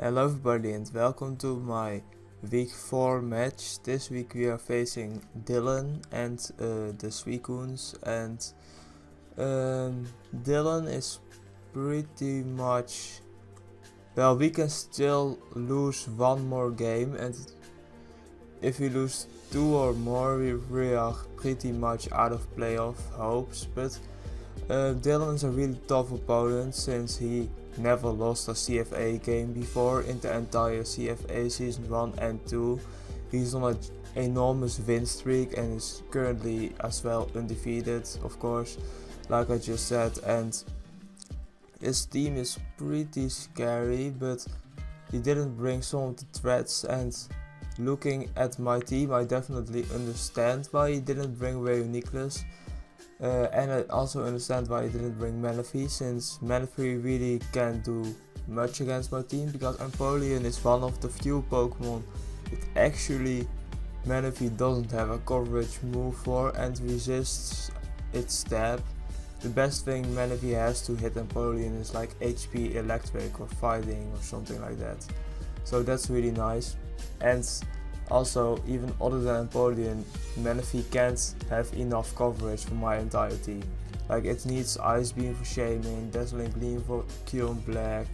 Hello everybody and welcome to my week 4 match. This week we are facing Dylan and the Suicunes, and Dylan is pretty much, well, we can still lose one more game, and if we lose 2 or more we are pretty much out of playoff hopes. But Dylan is a really tough opponent since he never lost a CFA game before in the entire CFA season 1 and 2. He's on an enormous win streak and is currently as well undefeated, of course, like I just said, and his team is pretty scary, but he didn't bring some of the threats. And looking at my team, I definitely understand why he didn't bring Mightyenas. And I also understand why I didn't bring Manaphy, since Manaphy really can't do much against my team, because Empoleon is one of the few Pokemon that actually Manaphy doesn't have a coverage move for and resists its stab. The best thing Manaphy has to hit Empoleon is like HP Electric or Fighting or something like that. So that's really nice. And also, even other than Empoleon, Manaphy can't have enough coverage for my entire team. Like, it needs Ice Beam for Shaman, Dazzling Gleam for Cure Black,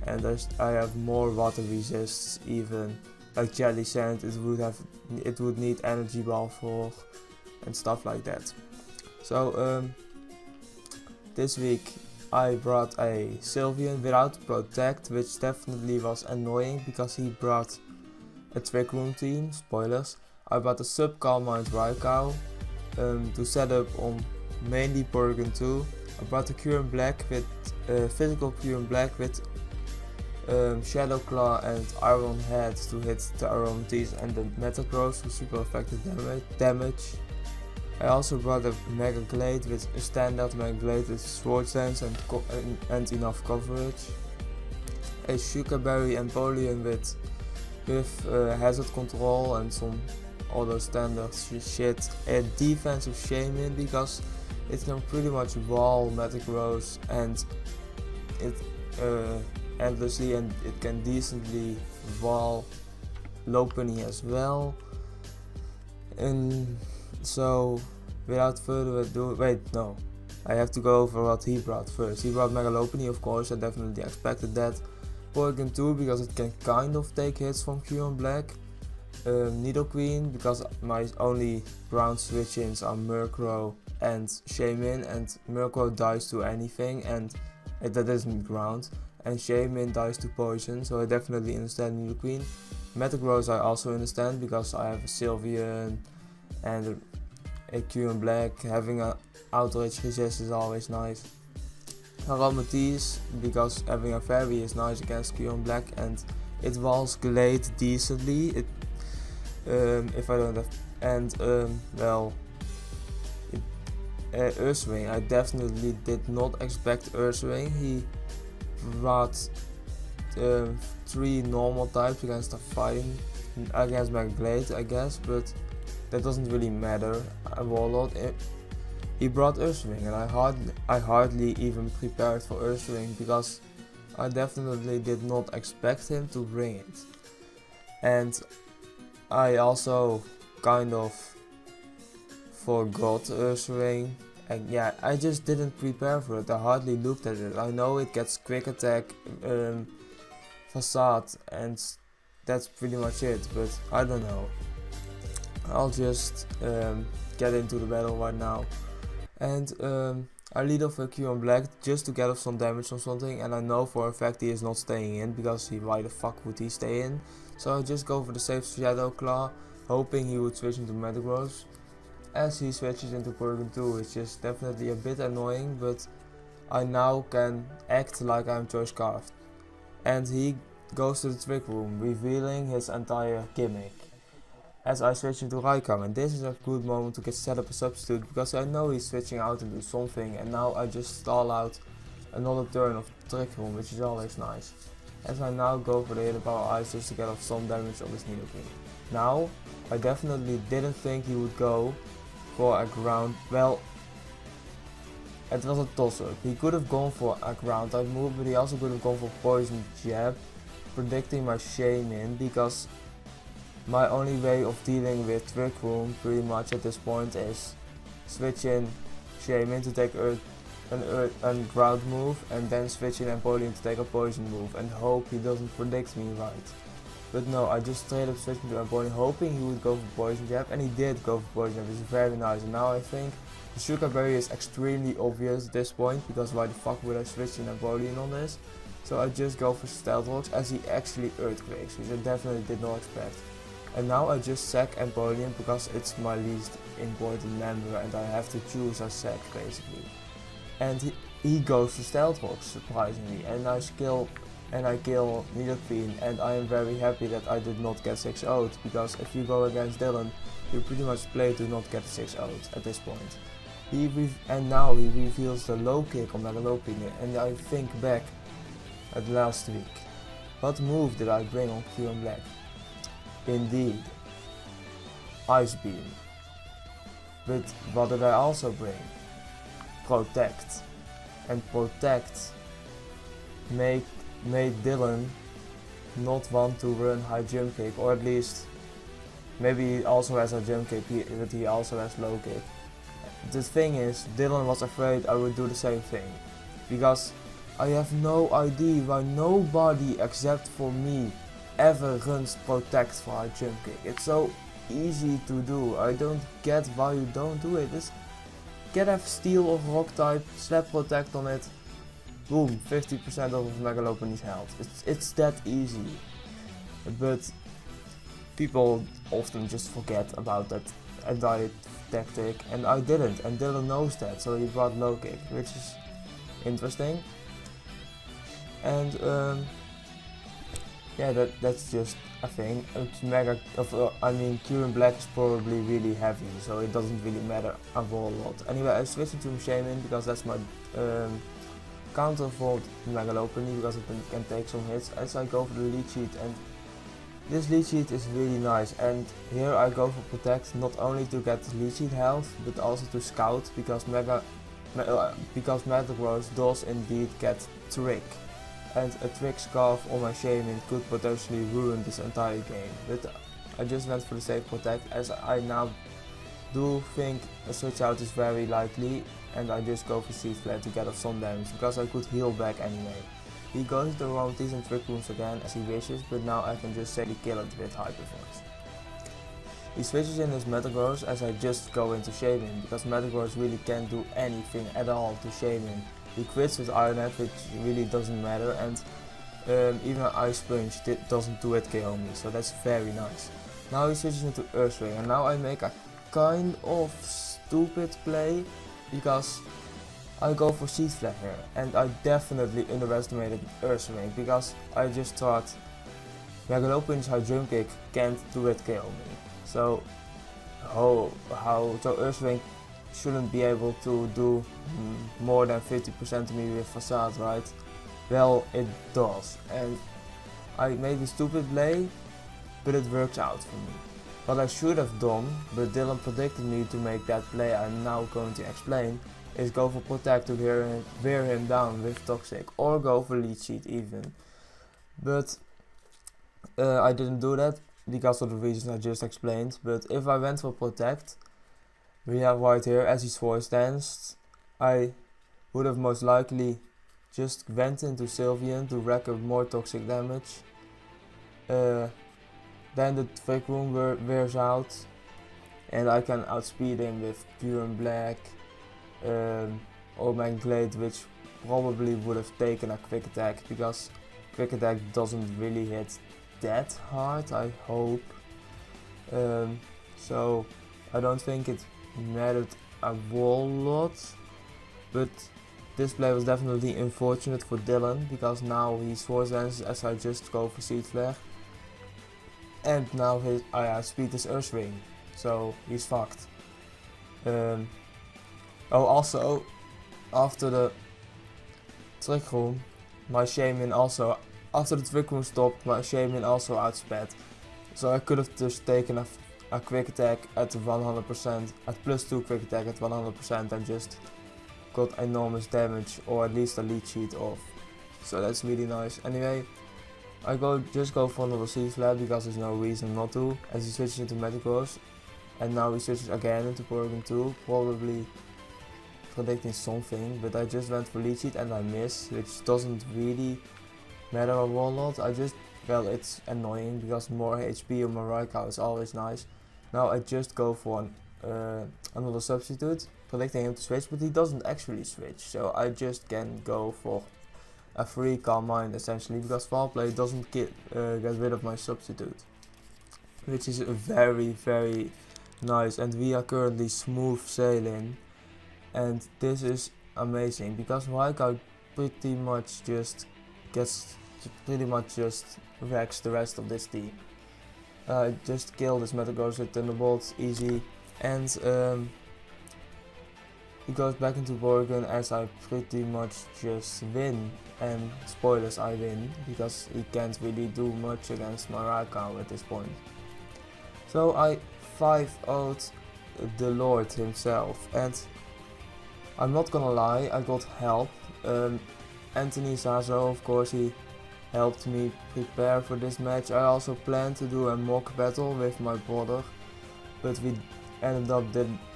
and I have more water resists even. Like Jelly Sand, it would need Energy Ball for, and stuff like that. So this week I brought a Sylveon without Protect, which definitely was annoying because he brought a Trick Room team, spoilers. I bought a Sub Calm Mind Raikou to set up on mainly Porygon 2. I bought a Cure Black with physical Cure Black with Shadow Claw and Iron Head to hit the Aromatisse and the Metagross for super effective damage. I also brought a Mega Glade with a standard Mega Glade with Sword Dance and enough coverage. A Sugar Berry Empoleon with hazard control and some other standard shit. A defensive Shaman because it can pretty much wall Metagross and it endlessly, and it can decently wall Lopunny as well. And so without further ado, I have to go over what he brought first. He brought Mega Lopunny, of course. I definitely expected that. Porygon 2 because it can kind of take hits from Cure Black. Nidoqueen because my only ground switch-ins are Murkrow and Shaman, and Murkrow dies to anything and that isn't ground, and Shaman dies to poison, so I definitely understand Nidoqueen. Metagross I also understand because I have a Sylveon and a Cure Black. Having an outrage resist is always nice. Aromatisse because having a fairy is nice against Cure Black, and it walls Glade decently. If I don't have, and Earthwing, I definitely did not expect Earthwing. He brought 3 normal types against a fighting against Mega Glade, I guess, but that doesn't really matter. A Warlord. He brought Earthwing, and I hardly even prepared for Earthwing because I definitely did not expect him to bring it. And I also kind of forgot Earthwing, and yeah, I just didn't prepare for it. I hardly looked at it. I know it gets Quick Attack, Facade, and that's pretty much it, but I don't know. I'll just get into the battle right now. And I lead off a Cure Black just to get off some damage on something, and I know for a fact he is not staying in because why the fuck would he stay in? So I just go for the safe Shadow Claw, hoping he would switch into Metagross. As he switches into Porygon 2, which is definitely a bit annoying, but I now can act like I'm Choice Scarfed. And he goes to the Trick Room, revealing his entire gimmick. As I switch into Raikou, and this is a good moment to get set up a substitute because I know he's switching out into something, and now I just stall out another turn of Trick Room, which is always nice. As I now go for the Hidden Power Ice just to get off some damage on his Nidoqueen. Now, I definitely didn't think he would go for a ground, well, it was a toss-up. He could have gone for a ground type move, but he also could have gone for Poison Jab. predicting my Shaman, because my only way of dealing with Trick Room pretty much at this point is switch in Shaman to take a ground move, and then switch in Empoleon to take a poison move and hope he doesn't predict me right. But no, I just straight up switched into Empoleon hoping he would go for poison jab, and he did go for poison jab, which is very nice. And now I think the Sugar Berry is extremely obvious at this point, because why the fuck would I switch in Empoleon on this? So I just go for Stealth Rocks, as he actually Earthquakes, which I definitely did not expect. And now I just sack Empoleon because it's my least important member and I have to choose a sack basically. And he goes for Stealth Rocks surprisingly, and I kill Nidoqueen, and I am very happy that I did not get 6-0'd, because if you go against Dylan, you pretty much play to not get 6-0'd at this point. And now he reveals the low kick on Megalopine, and I think back at last week. What move did I bring on Q and Black? Indeed, Ice Beam. But what did I also bring? Protect. And Protect made Dylan not want to run high jump kick, or at least maybe he also has a jump kick, but he also has low kick. The thing is, Dylan was afraid I would do the same thing, because I have no idea why nobody except for me ever runs Protect for high jump kick. It's so easy to do. I don't get why you don't do it. Just get a Steel or Rock type, slap Protect on it, boom, 50% of Megalopine's health. It's that easy. But people often just forget about that entire tactic, and I didn't, and Dylan knows that, so he brought low kick, which is interesting. And yeah, that's just a thing. It's Q and Black is probably really heavy, so it doesn't really matter a whole lot. Anyway, I switched into Shaman because that's my counter for Megalopine, because it can take some hits as I go for the lead sheet, and this lead sheet is really nice. And here I go for Protect, not only to get lead sheet health, but also to scout, because Metagross does indeed get Trick. And a Trick Scarf on my Shaman could potentially ruin this entire game. But I just went for the safe Protect, as I now do think a switch out is very likely, and I just go for Seed Flare to get off some damage, because I could heal back anyway. He goes to Romanties and Trick Rooms again as he wishes, but now I can just safely kill it with Hyper Voice. He switches in his Metagross as I just go into Shaman, because Metagross really can't do anything at all to Shaman. He quits with Iron Head, which really doesn't matter, and even Ice Punch doesn't do it KO me, so that's very nice. Now he switches into Earth Ring, and now I make a kind of stupid play, because I go for Seed Flare here, and I definitely underestimated Earth Ring, because I just thought Megalopine's high jump kick can't do it KO me. So Earth Ring shouldn't be able to do more than 50% to me with Facade, right? Well, it does, and I made a stupid play, but it works out for me. What I should have done, but Dylan predicted me to make that play I'm now going to explain, is go for Protect to wear him down with Toxic, or go for Leech Seed even. But I didn't do that because of the reasons I just explained. But if I went for Protect, we have right here, as he's voice danced, I would have most likely just went into Sylveon to rack up more toxic damage. Then the Trick Room wears out, and I can outspeed him with Pure and Black or Magglade, which probably would have taken a Quick Attack, because Quick Attack doesn't really hit that hard, I hope. So I don't think it mattered a whole lot, but this play was definitely unfortunate for Dylan, because now he's force dances as I just go for Seed Flare, and now I outspeed his Earth Ring, so he's fucked. Also, after the Trick Room, my Shaman also, after the Trick Room stopped, my Shaman also outsped, so I could have just taken a Quick Attack at 100%, at +2 Quick Attack at 100%, and just got enormous damage, or at least a lead sheet off. So that's really nice. Anyway, I just go for another C flat because there's no reason not to, as he switches into Metalcourse, and now he switches again into Porygon 2, probably predicting something, but I just went for lead sheet and I missed, which doesn't really matter a whole lot. Well, it's annoying because more HP on my Raikou is always nice. Now I just go for another substitute, predicting him to switch, but he doesn't actually switch, so I just can go for a free Calm Mind essentially, because Foul Play doesn't get rid of my substitute, which is very nice, and we are currently smooth sailing, and this is amazing because Raikou pretty much just wrecks the rest of this team. Just kill this Metagross with Thunderbolt, easy, and he goes back into Porygon as I pretty much just win, and spoilers, I win, because he can't really do much against my Raikou at this point. So I 5-0'd the Lord himself, and I'm not gonna lie, I got help. Anthony Sazo, of course, he helped me prepare for this match. I also planned to do a mock battle with my brother, but we ended up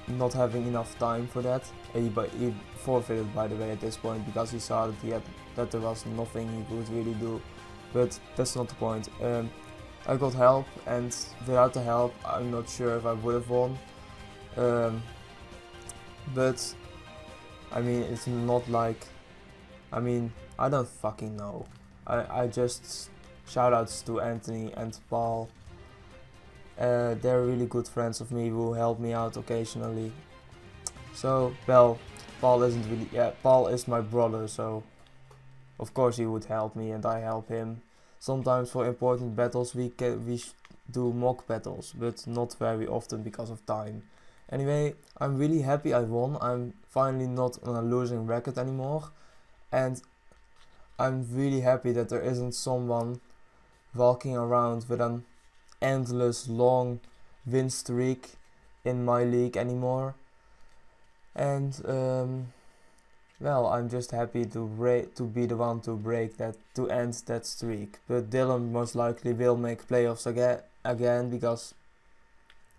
not having enough time for that. He forfeited, by the way, at this point, because he saw that there was nothing he could really do, but that's not the point. I got help, and without the help I'm not sure if I would have won, but I mean, it's not like, I mean, I don't fucking know. I just shoutouts to Anthony and Paul. They're really good friends of me who help me out occasionally. So, well, Paul isn't really, Paul is my brother, so of course he would help me and I help him. Sometimes for important battles we do mock battles, but not very often because of time. Anyway, I'm really happy I won. I'm finally not on a losing record anymore, and I'm really happy that there isn't someone walking around with an endless long win streak in my league anymore. And well, I'm just happy to be the one to end that streak. But Dylan most likely will make playoffs again, because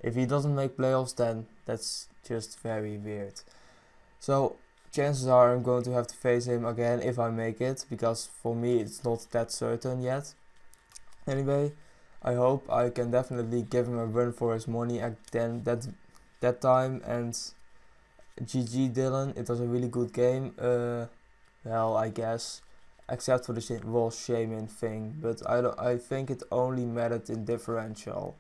if he doesn't make playoffs, then that's just very weird. So chances are I'm going to have to face him again if I make it, because for me it's not that certain yet. Anyway, I hope I can definitely give him a run for his money again that time. And GG Dylan, it was a really good game. Well, I guess, except for the wall shaming thing, but I think it only mattered in differential.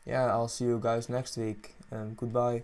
Yeah, I'll see you guys next week. Goodbye.